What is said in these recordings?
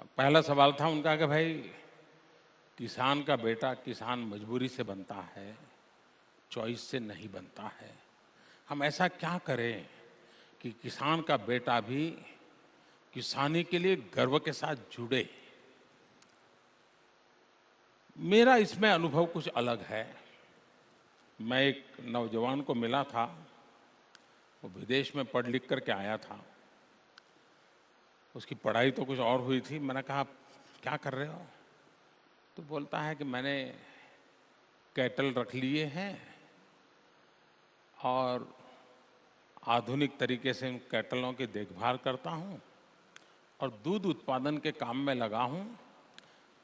पहला सवाल था उनका कि भाई किसान का बेटा किसान मजबूरी से बनता है, चॉइस से नहीं बनता है। हम ऐसा क्या करें कि किसान का बेटा भी किसानी के लिए गर्व के साथ जुड़े। मेरा इसमें अनुभव कुछ अलग है। मैं एक नौजवान को मिला था, वो विदेश में पढ़ लिख करके आया था। उसकी पढ़ाई तो कुछ और हुई थी। मैंने कहा, आप क्या कर रहे हो? तो बोलता है कि मैंने कैटल रख लिए हैं और आधुनिक तरीके से उन कैटलों की देखभाल करता हूँ और दूध उत्पादन के काम में लगा हूँ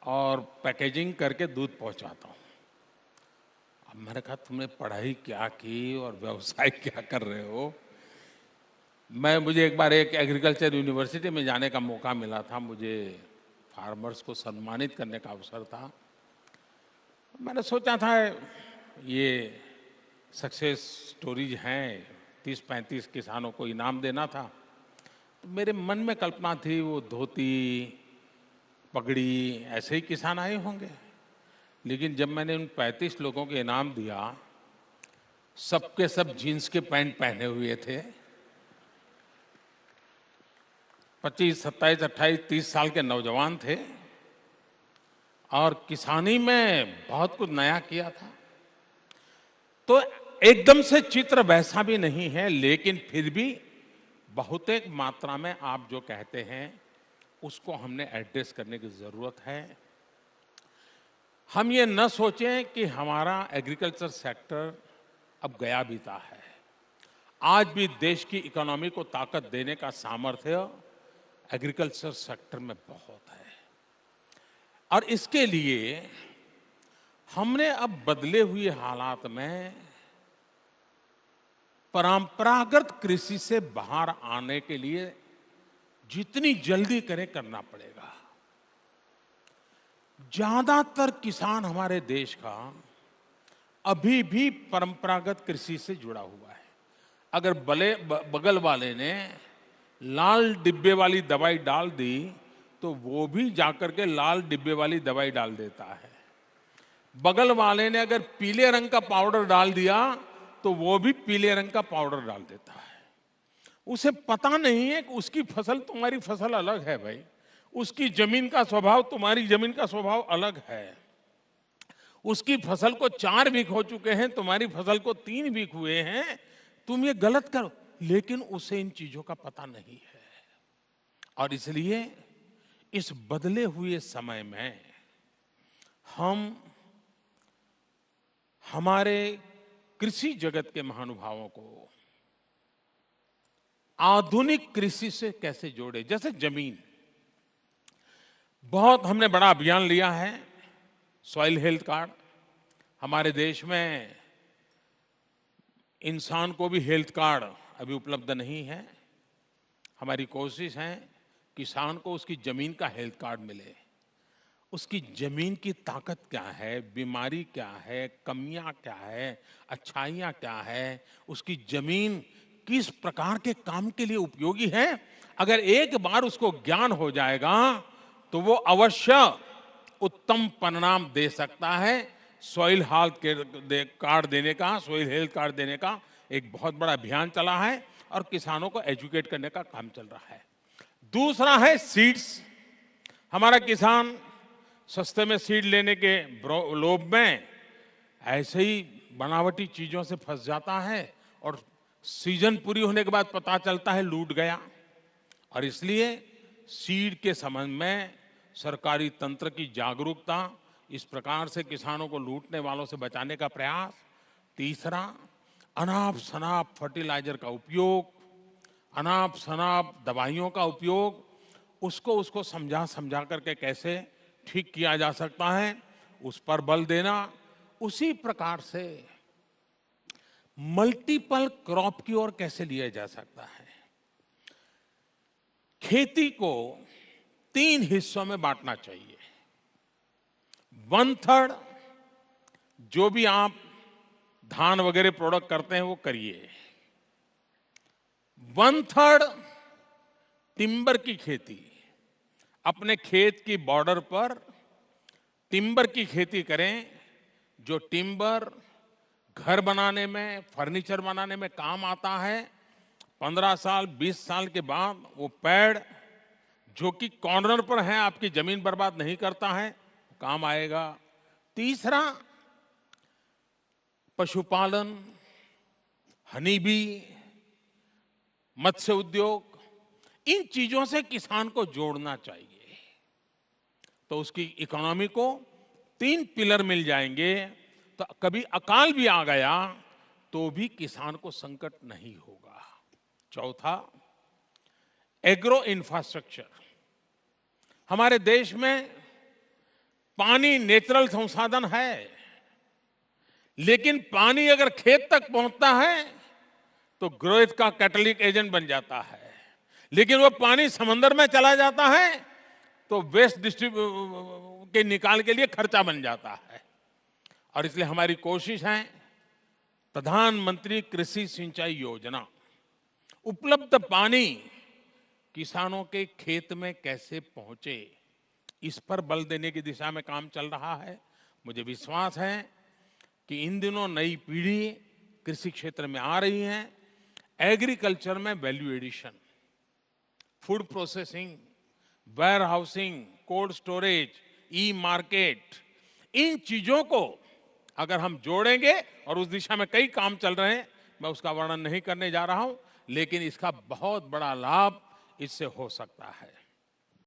और पैकेजिंग करके दूध पहुँचाता हूँ। अब मैंने कहा, तुमने पढ़ाई क्या की और व्यवसाय क्या कर रहे हो? मुझे एक बार एक एग्रीकल्चर यूनिवर्सिटी में जाने का मौका मिला था। मुझे फार्मर्स को सम्मानित करने का अवसर था। मैंने सोचा था ये सक्सेस स्टोरीज हैं, 30-35 किसानों को इनाम देना था। तो मेरे मन में कल्पना थी वो धोती पगड़ी ऐसे ही किसान आए होंगे। लेकिन जब मैंने उन 35 लोगों को इनाम दिया, सबके सब जीन्स के पैंट पहने हुए थे। 25, 27, 28, 30 साल के नौजवान थे और किसानी में बहुत कुछ नया किया था। तो एकदम से चित्र वैसा भी नहीं है, लेकिन फिर भी बहुतेक मात्रा में आप जो कहते हैं उसको हमने एड्रेस करने की जरूरत है। हम ये न सोचें कि हमारा एग्रीकल्चर सेक्टर अब गया बीता है। आज भी देश की इकोनॉमी को ताकत देने का सामर्थ्य एग्रीकल्चर सेक्टर में बहुत है और इसके लिए हमने अब बदले हुए हालात में परंपरागत कृषि से बाहर आने के लिए जितनी जल्दी करें करना पड़ेगा। ज्यादातर किसान हमारे देश का अभी भी परंपरागत कृषि से जुड़ा हुआ है। अगर बगल वाले ने लाल डिब्बे वाली दवाई डाल दी तो वो भी जाकर के लाल डिब्बे वाली दवाई डाल देता है। बगल वाले ने अगर पीले रंग का पाउडर डाल दिया तो वो भी पीले रंग का पाउडर डाल देता है। उसे पता नहीं है कि उसकी फसल तुम्हारी फसल अलग है भाई। उसकी जमीन का स्वभाव तुम्हारी जमीन का स्वभाव अलग है। उसकी फसल को 4 वीक हो चुके हैं, तुम्हारी फसल को 3 वीक हुए हैं। तुम ये गलत करो, लेकिन उसे इन चीजों का पता नहीं है। और इसलिए इस बदले हुए समय में हम हमारे कृषि जगत के महानुभावों को आधुनिक कृषि से कैसे जोड़े। जैसे जमीन, बहुत हमने बड़ा अभियान लिया है, सॉइल हेल्थ कार्ड। हमारे देश में इंसान को भी हेल्थ कार्ड अभी उपलब्ध नहीं है। हमारी कोशिश है किसान को उसकी जमीन का हेल्थ कार्ड मिले। उसकी जमीन की ताकत क्या है, बीमारी क्या है, कमियां क्या है, अच्छाइयां क्या है, उसकी जमीन किस प्रकार के काम के लिए उपयोगी है। अगर एक बार उसको ज्ञान हो जाएगा तो वो अवश्य उत्तम परिणाम दे सकता है। सॉइल कार्ड देने का, सॉइल हेल्थ कार्ड देने का एक बहुत बड़ा अभियान चला है और किसानों को एजुकेट करने का काम चल रहा है। दूसरा है सीड्स। हमारा किसान सस्ते में सीड लेने के लोभ में ऐसे ही बनावटी चीजों से फंस जाता है और सीजन पूरी होने के बाद पता चलता है लूट गया। और इसलिए सीड के संबंध में सरकारी तंत्र की जागरूकता, इस प्रकार से किसानों को लूटने वालों से बचाने का प्रयास। तीसरा, अनाप शनाप फर्टिलाइजर का उपयोग, अनाप शनाप दवाइयों का उपयोग, उसको समझा करके कैसे ठीक किया जा सकता है, उस पर बल देना। उसी प्रकार से मल्टीपल क्रॉप की ओर कैसे लिया जा सकता है। खेती को 3 हिस्सों में बांटना चाहिए। 1/3 जो भी आप धान वगैरह प्रोडक्ट करते हैं वो करिए। 1/3 टिम्बर की खेती। अपने खेत की बॉर्डर पर टिम्बर की खेती करें, जो टिम्बर घर बनाने में, फर्नीचर बनाने में काम आता है। 15 साल, 20 साल के बाद वो पेड़ जो कि कॉर्नर पर है, आपकी जमीन बर्बाद नहीं करता है, काम आएगा। तीसरा, पशुपालन, हनी बी, मत्स्य उद्योग, इन चीजों से किसान को जोड़ना चाहिए, तो उसकी इकोनॉमी को 3 पिलर मिल जाएंगे, तो कभी अकाल भी आ गया तो भी किसान को संकट नहीं होगा। चौथा, एग्रो इंफ्रास्ट्रक्चर। हमारे देश में पानी नेचुरल संसाधन है, लेकिन पानी अगर खेत तक पहुंचता है तो ग्रोथ का कैटलिक एजेंट बन जाता है, लेकिन वो पानी समंदर में चला जाता है तो वेस्ट डिस्ट्रीब्यूट के निकाल के लिए खर्चा बन जाता है। और इसलिए हमारी कोशिश है, प्रधानमंत्री कृषि सिंचाई योजना, उपलब्ध पानी किसानों के खेत में कैसे पहुंचे, इस पर बल देने की दिशा में काम चल रहा है। मुझे विश्वास है कि इन दिनों नई पीढ़ी कृषि क्षेत्र में आ रही है। एग्रीकल्चर में value addition, food processing, warehousing, cold storage, e market, इन चीजों को अगर हम जोड़ेंगे, और उस दिशा में कई काम चल रहे हैं, मैं उसका वर्णन नहीं करने जा रहा हूं, लेकिन इसका बहुत बड़ा लाभ इससे हो सकता है।